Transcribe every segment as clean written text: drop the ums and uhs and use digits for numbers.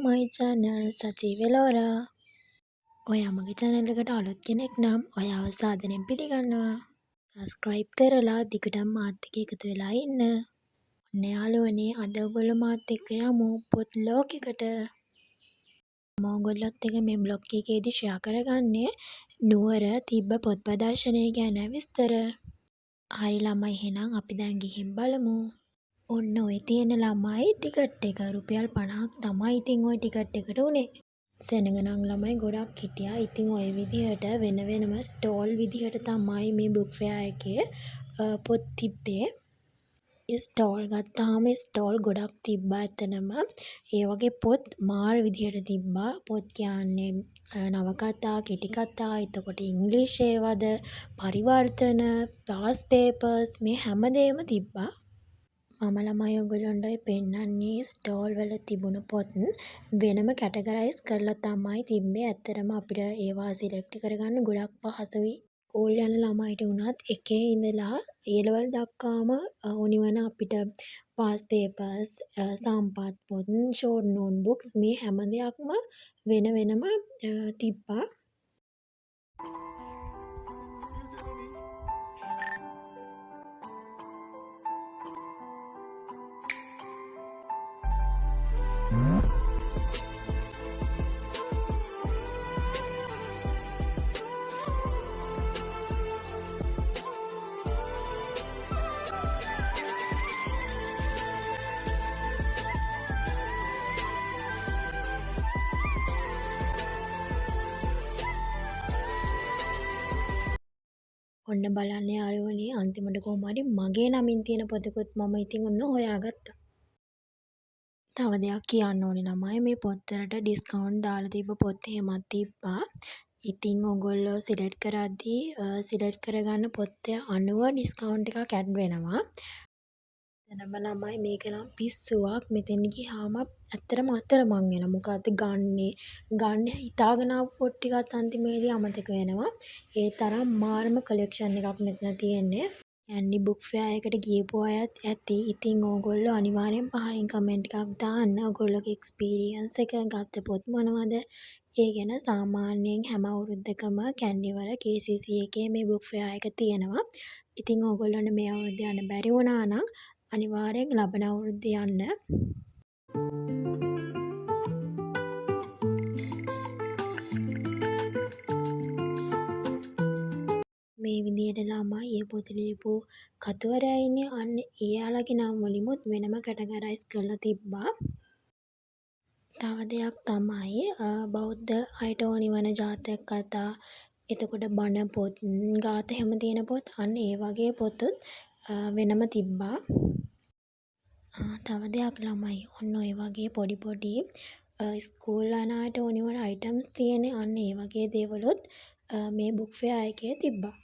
my channel Sachi Velora. ඔයා මගේ channel එකට අලුත් කෙනෙක් නම් ඔයාව සාදරයෙන් පිළිගන්නවා. subscribe කරලා දිගටම මාත් එක්ක එකතු වෙලා ඉන්න. ඔන්න යාළුවනේ අද ඔයගොල්ලෝ මාත් එක්ක යමු පොත් ලෝකෙකට. මම ඔයගොල්ලොත් එක්ක මේ බ්ලොග් එකේදී share කරගන්නේ නුවර තිබ්බ පොත් ප්‍රදර්ශනය ගැන විස්තර. හරි ළමයි එහෙනම් අපි දැන් ගිහින් බලමු. ඔන්න ඔය තියෙන ළමයි ටිකට් එක රුපියල් 50ක් තමයි ඉතින් ওই ටිකට් එකට උනේ. සෙනගනම් ළමයි ගොඩක් හිටියා. ඉතින් ওই විදිහට වෙන වෙනම ස්ටෝල් විදිහට තමයි මේ බුක් ෆෙයා එකේ පොත් තිබ්බේ. ස්ටෝල් ගත්තාම ස්ටෝල් ගොඩක් තිබ්බා එතනම. ඒ වගේ පොත් මාර විදිහට තිබ්බා. පොත් කියන්නේ නවකතා, කෙටි කතා, එතකොට ඉංග්‍රීසි ඒවාද, පරිවර්තන, පාස් පේපර්ස් මේ හැමදේම තිබ්බා. මම ළමයි ඔයගොල්ලන්ට පෙන්නන්නේ ස්ටෝල් වල තිබුණු පොත් වෙනම කැටගරයිස් කරලා තමයි තිබ්බේ. ඇත්තටම අපිට ඒවා සිලෙක්ට් කරගන්න ගොඩක් පහසුයි. ස්කූල් යන ළමයිට උනත් එකේ ඉඳලා A level දක්වාම උනිවන අපිට පාස් පේපර්ස්, සම්පත් පොත්, ෂෝට් නෝට්බුක්ස් මේ හැම දෙයක්ම වෙන වෙනම තිබ්බා. ඔන්න බලන්න යාළුවනේ අන්තිමට කොහොම හරි මගේ නමින් තියෙන පොතකුත් මම ඉතින් ඔන්න හොයාගත්තා. තව දෙයක් කියන්න ඕනේ ළමයි මේ පොත්වලට ඩිස්කවුන්ට් දාලා තිබ්බ පොත් එහෙමත් තිබ්බා. ඉතින් ඔයගොල්ලෝ සිලෙක්ට් කරද්දී සිලෙක්ට් කරගන්න පොත් අනුව ඩිස්කවුන්ට් එකක් ඇඩ් වෙනවා. එතනම ළමයි මේක නම් පිස්සුවක්. මෙතෙන් ගියාම ඇත්තටම අතරමං වෙනවා. මොකද්ද ගන්න හිතාගෙන ආපු පොත් ටිකත් අන්තිමේදී අමතක වෙනවා. ඒ තරම් මාරම කලෙක්ෂන් එකක් මෙතන තියෙන්නේ. කැන්ඩි බුක් ෆෙයා එකට ගියපු අයත් ඇති. ඉතින් ඕගොල්ලෝ අනිවාර්යෙන් පහලින් කමෙන්ට් එකක් දාන්න. ඔයගොල්ලෝගේ එක්ස්පීරියන්ස් එක ගත්ත පොත් මොනවද? ඒ ගැන සාමාන්‍යයෙන් හැම අවුරුද්දකම කැන්ඩි වල KCC එකේ මේ බුක් ෆෙයා එක තියෙනවා. ඉතින් ඕගොල්ලන්ට මේ අවුරුද්ද යන්න බැරි වුණා නම් අනිවාර්යෙන් ලබන අවුරුද්දේ යන්න. මේ විදිහට ළමයි ඒ පොත ලියපු කතුවරයා ඉන්නේ අන්න එයාලගේ නම් වලිමුත් වෙනම කැටගරයිස් කරලා තිබ්බා. තව දෙයක් තමයි බෞද්ධ අයට ඕනි වන ජාතක කතා, එතකොට බණ පොත්, ගාථා හැම තියෙන පොත් අන්න ඒ වගේ පොතුත් වෙනම තිබ්බා. තව දෙයක් ළමයි ඔන්න ඔය වගේ පොඩි ස්කූල් යන අයට ඕනි වන අයිටම්ස් තියෙන අන්න ඒ වගේ දේවලුත් මේ බුක් ෆෙයා එකේ තිබ්බා.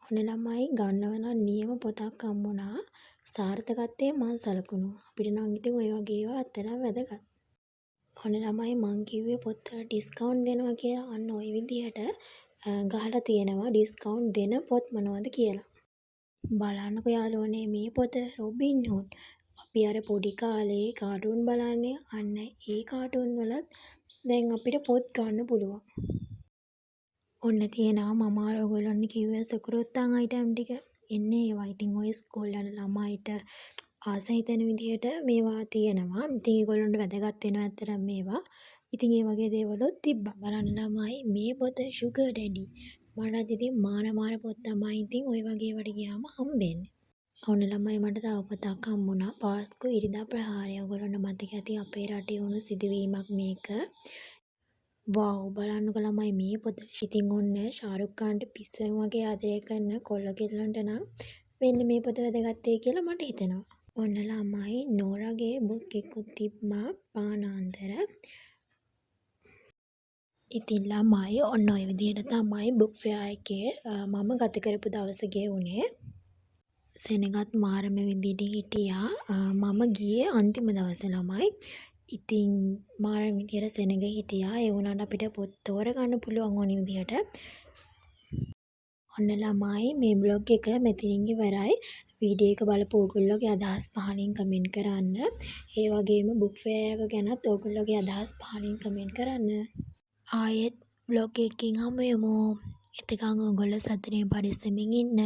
ඔන්න ළමයි ගන්නව නම් නියම පොතක් හම්බුණා. සාර්ථකත්වයේ මම සලකුණු. අපිට නම් ඉතින් ඔය වගේ ඒවා අත්තරම් වැදගත්. ඔන්න ළමයි මං කිව්වේ පොත් ඩිස්කවුන්ට් දෙනවා කියලා අන්න ওই විදිහට ගහලා තියෙනවා ඩිස්කවුන්ට් දෙන පොත් මොනවද කියලා. බලන්නකෝ යාළුවනේ මේ පොත රොබින් හුඩ්. අපි අර පොඩි කාලේ කාටුන් බලන්නේ අන්න ඒ කාටුන් වලත් දැන් අපිට පොත් ගන්න පුළුවන්. ඔන්න තියෙනවා මම අර ඔයගොල්ලන්ට කිව්වේ සකුරුත්තන් අයිටම් ටික. එන්නේ ඒවා. ඉතින් ඔය ස්කූල් යන ළමයිට ආස හිතෙන විදිහට මේවා තියෙනවා. ඉතින් ඒගොල්ලන්ට වැදගත් වෙනවා ඇත්තටම මේවා. ඉතින් ඒ වගේ දේවලුත් තිබ්බා. බලන්න ළමයි මේ පොත sugar daddy. මටත් ඉතින් මාර පොත් තමයි ඉතින් ඔය වගේ වට ගියාම හම්බෙන්නේ. ඔන්න ළමයි මට තව පොතක් හම්බුණා. පාස්කු ඉරිදා ප්‍රහාරය. ඔයගොල්ලන්ට මතක ඇති අපේ රටේ වුණු සිදුවීමක් මේක. වව් බලන්නකො ළමයි මේ පොත. ඉතින් ඔන්න ශාරුක් ખાන්ට පිස්සන් වගේ ආදරය කරන කොල්ල කෙල්ලන්ට නම් මෙන්න මේ පොත වැදගත් වෙයි කියලා මට හිතෙනවා. ඔන්න ළමයි නෝරගේ බුක් එකකුත් තිබ්බා පානාන්තර. ඉතින් ළමයි ඔන්න ඔය විදිහට තමයි බුක් ෆෙයා එකේ මම ගත කරපු දවස ගෙවුනේ. සෙනගත් මාරම විදිහට හිටියා. මම ගියේ අන්තිම දවසේ ළමයි. ඉතින් මාරම විදිහට සෙනග හිටියා. ඒ වුණාට අපිට පොත් තෝරගන්න පුළුවන් ඕනි විදිහට. ඔන්න ළමයි මේ බ්ලොග් එක මෙතනින් ඉවරයි. වීඩියෝ එක බලපු ඕගොල්ලෝගේ අදහස් පහලින් කමෙන්ට් කරන්න. ඒ වගේම බුක් ෆෙයා එක ගැනත් ඕගොල්ලෝගේ අදහස් පහලින් කමෙන්ට් කරන්න. ආයෙත් බ්ලොග් එකකින් හමු වෙමු. එතකන් ඕගොල්ලෝ සතුටින් පරිස්සමින් ඉන්න.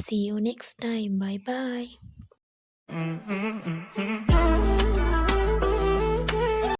See you next time. Bye bye.